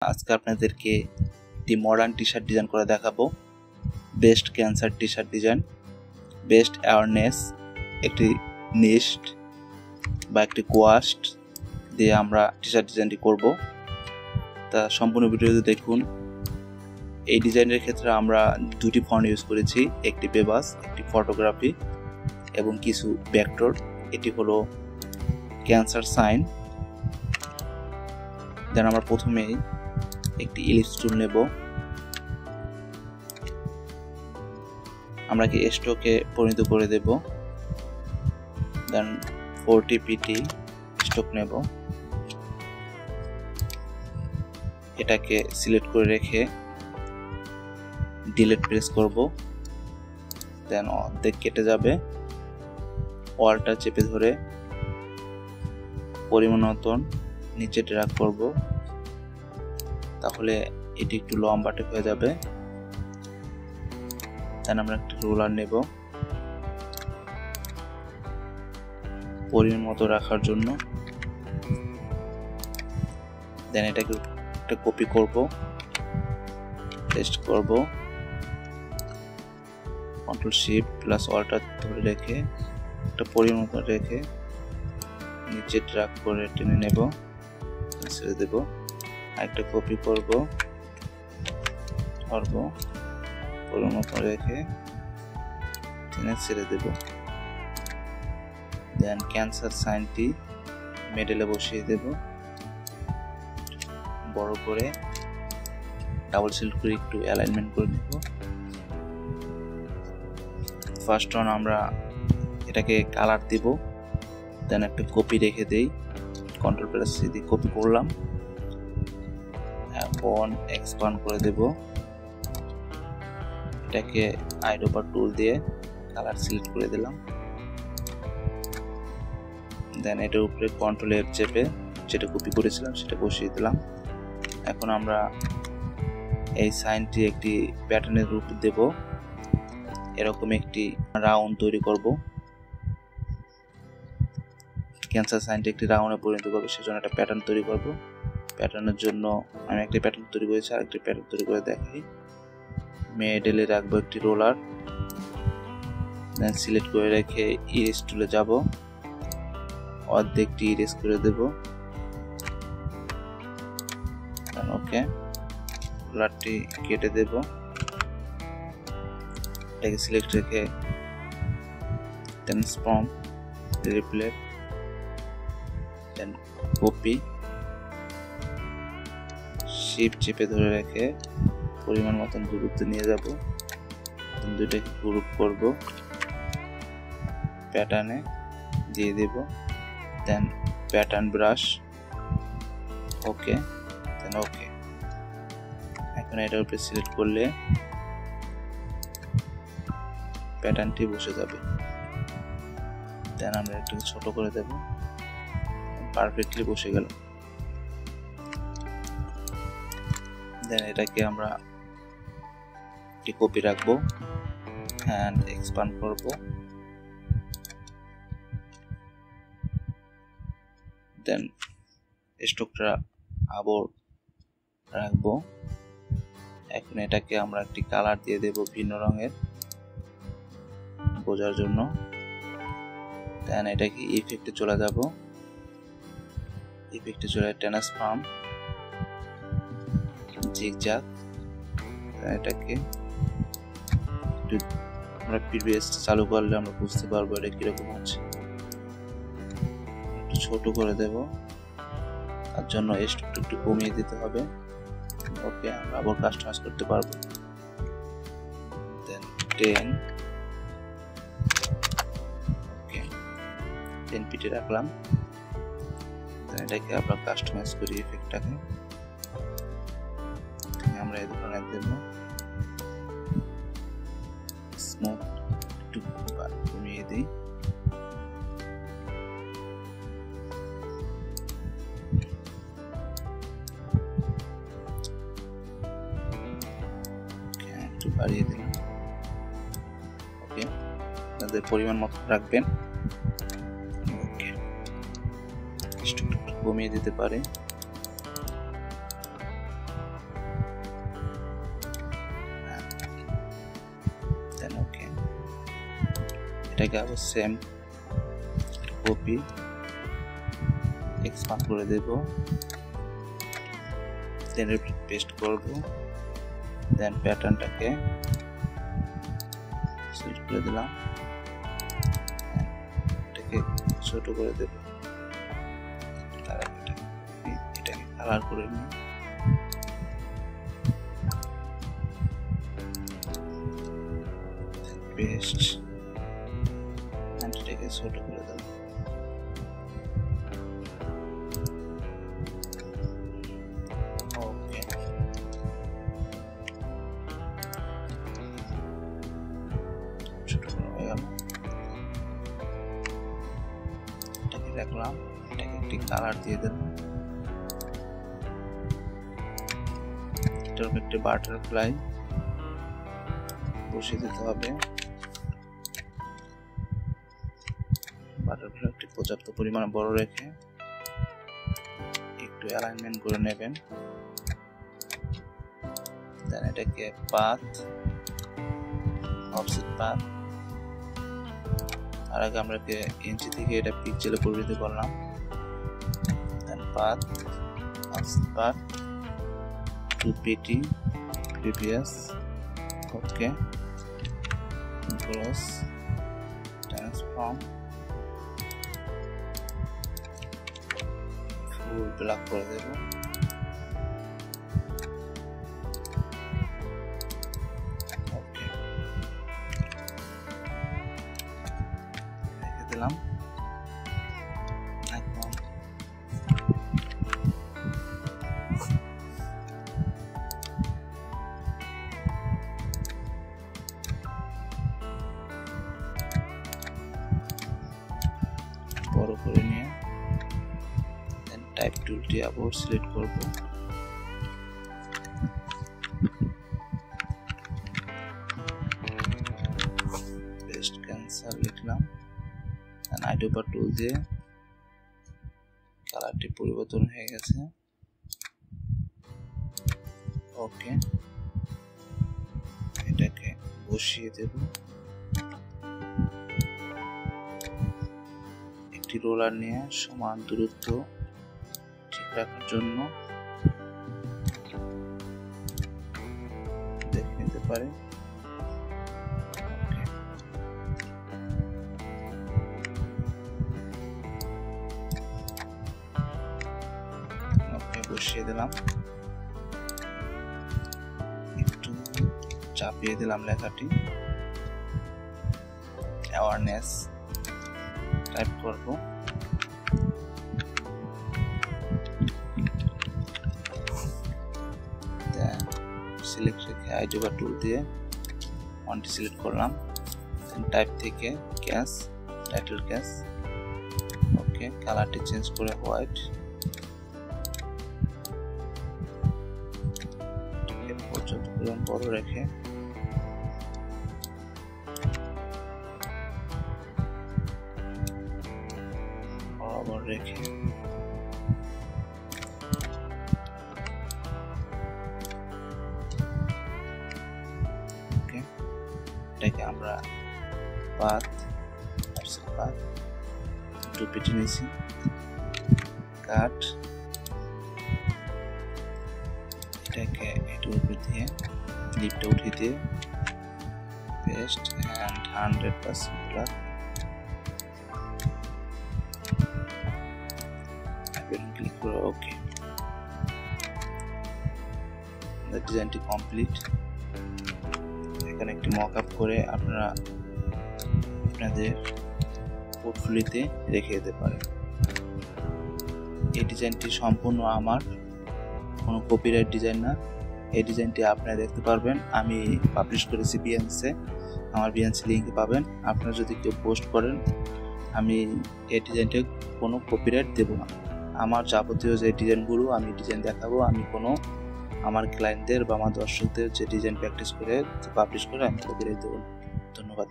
আজকে আপনাদেরকে একটি মডার্ন টি শার্ট ডিজাইন করে দেখাবো। Best cancer T shirt design, best awareness, একটি নিস্ট বা একটি কোয়াস্ট দিয়ে আমরা টি শার্ট ডিজাইনটি করব। তা সম্পূর্ণ ভিডিওতে দেখুন। এই ডিজাইনের ক্ষেত্রে আমরা দুটি ফন্ট ইউজ করেছি, একটি বেবাস, একটি ফটোগ্রাফি এবং কিছু ভেক্টর। এটি হলো ক্যান্সার সাইন। দেন আমরা প্রথমেই একটি ইলিপস টুল নেব। আমরা কি স্ট্রোকে পরিণত করে দেব। দেন 40 pt স্ট্রোক নেব। এটাকে সিলেক্ট করে রেখে ডিলিট প্রেস করব। দেন অর্ধেক কেটে যাবে। অল্টা চেপে ধরে পরিমাণ মতন নিচে ড্র্যাগ করব, তাহলে এটি একটু লম্বাটে হয়ে যাবে। দেন আমরা একটা রোলার নেব পরিমাণ মতো রাখার জন্য। দেন এটাকে একটা কপি করব, পেস্ট করব, কন্ট্রোল শিফট প্লাস অল্টা ধরে রেখে একটা পরিমাণ মতো রেখে নিচে ড্র্যাগ করে টেনে নেব, ছেড়ে দেব। একটা কপি করব, ধরব, পরিমাণ মতো রেখে টেনে ছেড়ে দেব। দেন ক্যান্সার সাইনটি মিডলে বসিয়ে দেব, বড় করে ডাবল সিলেক্ট করে একটু অ্যালাইনমেন্ট করে দেব। ফার্স্ট অন আমরা এটাকে কালার দেব। দেন একটা কপি রেখে দেই, কন্ট্রোল প্লাস সি দিয়ে কপি করলাম। এখন এক্সপান্ড করে দেব। এটাকে আইডোপার টুল দিয়ে কালার সিলেক্ট করে দিলাম। দেন এটার উপরে কন্ট্রোল এফ চেপে যেটা কপি করেছিলাম সেটা বসিয়ে দিলাম। এখন আমরা এই সাইনটি একটি প্যাটার্নের রূপ দেব। এরকম একটি রাউন্ড তৈরি করব। ক্যান্সার সাইনটি একটি রাউন্ডে পরিণত করবো, সেজন্য একটা প্যাটার্ন তৈরি করব। প্যাটার্নের জন্য আমি একটি প্যাটার্ন তৈরি করেছি, আরেকটি প্যাটার্ন তৈরি করে দেখাই। মিডলে রাখবো একটি রোলার। দেন সিলেক্ট করে রেখে ইরেজ টুলে যাব, অর্ধেকটি ইরেজ করে দেব। ওকে, রোলারটি কেটে দেব। এটাকে সিলেক্ট রেখে ট্রান্সফর্ম, রিপ্লেস, দেন কপি, শিফট চেপে ধরে রেখে পরিমাণ মতন দূরত্ব নিয়ে যাব। দুইটাকে গ্রুপ করব, প্যাটার্নে দিয়ে দেব। দেন প্যাটার্ন ব্রাশ, ওকে, দেন ওকে। এখন এটার উপরে সিলেক্ট করলে প্যাটার্নটি বসে যাবে। দেন আমরা একটু ছোট করে দেব, পারফেক্টলি বসে গেল। দেন এটাকে আমরা একটি কপি রাখবো, হ্যান্ড এক্সপান্ড করব। দেন স্ট্রোকটা আবার রাখবো। এখন এটাকে আমরা একটি কালার দিয়ে দেব ভিন্ন রঙের বোঝার জন্য। দেন এটাকে ইফেক্টে চলে যাব, ইফেক্টে চলে ট্রান্সফর্ম, জিগজ্যাগ। এটাকে আমরা প্রিভিয়াস চালু করলে আমরা বুঝতে পারবো এটা কিরকম আছে। একটু ছোট করে দেব, তার জন্য স্ট্রোকটা একটু কমিয়ে দিতে হবে। ওকে, আমরা আবার কাস্টমাইজ করতে পারবো। দেন 10, ওকে, 10 pt রাখলাম। দেন এটাকে আমরা কাস্টমাইজ করি ইফেক্টটাকে। আমরা এই ধরনের দেব, স্মুথ একটু কমিয়ে দিই। একটু বাড়িয়ে দিলাম। ওকে, আপনাদের পরিমাণ মতো রাখবেন। ওকে, একটু কমিয়ে দিতে পারে। এটাকে আবার সেম কপি এক্সপান্ড করে দেব, দেন পেস্ট করব, দেন প্যাটার্নটাকে সিলেক্ট করে দিলাম, এটাকে ছোট করে দেব, এটাকে কালার করে নিই, পেস্ট এটাকে ছোট করে দেব, ওকে ছোট হয়ে গেল। এটাকে রাখলাম, এটাকে একটি কালার দিয়ে দিলাম, এটার একটি বাটারফ্লাই বসিয়ে দিতে হবে, বাটারফ্লাইটি পর্যাপ্ত পরিমাণে বড় রেখে একটু অ্যালাইনমেন্ট করে নেবেন, দেন এটাকে পাথ অফসেট পাথ, আর আগে আমরা ইঞ্চি থেকে এটা পিক্সেলে পরিবর্তন করলাম, then path offset path to PT previous, okay cross transform full black করে দেব, ওকে রেখে দিলাম। এখন বড় করে নিয়ে টাইপ টুলটি আবার সিলেক্ট করব, পেস্ট ক্যান্সেল লিখলাম, আইডোপা টুল দিয়ে কালারটি পরিবর্তন হয়ে গেছে, ওকে এটাকে বসিয়ে দেব, একটি রোলার নিয়ে সমান দূরত্ব ঠিক রাখার জন্য দেখে নিতে পারে, ওকে বসিয়ে দিলাম, একটু চাপিয়ে দিলাম লেখাটি, অ্যাওয়ারনেস টাইপ করব, সিলেক্ট রেখে আইডোপা টুল দিয়ে ফন্টটি সিলেক্ট করলাম, টাইপ থেকে ক্যাশ টাইটেল ক্যাশ, ওকে কালারটি চেঞ্জ করে হোয়াইট, পর্যন্ত বড় রেখে বরাবর রেখে এটাকে আমরা পাথ অফসেট পাথ একটু পেটে নিয়েছি, কাট এটাকে এটার উপর দিয়ে লিপটা উঠিয়ে দিয়ে পেস্ট অ্যান্ড 100% ব্ল্যাক, ক্লিক করে ওকে, ডিজাইনটি কমপ্লিট। এখানে একটি মকআপ করে আপনারা আপনাদের পোর্টফোলিওতে রেখে দিতে পারেন। এই ডিজাইনটি সম্পূর্ণ আমার, কোনো কপিরাইট ডিজাইন না। এই ডিজাইনটি আপনারা দেখতে পারবেন, আমি পাবলিশ করেছি বিএনসে, আমার বিএনসি লিঙ্কে পাবেন। আপনারা যদি কেউ পোস্ট করেন, আমি এই ডিজাইনটা কোনো কপিরাইট দেব না। আমার যাবতীয় যে ডিজাইনগুলো আমি ডিজাইন দেখাবো, আমি কোনো আমার ক্লায়েন্টদের বা আমার দর্শকদের যে ডিজাইন প্র্যাকটিস করে পাবলিশ করে আমি কপিরাইট দেবো না। ধন্যবাদ।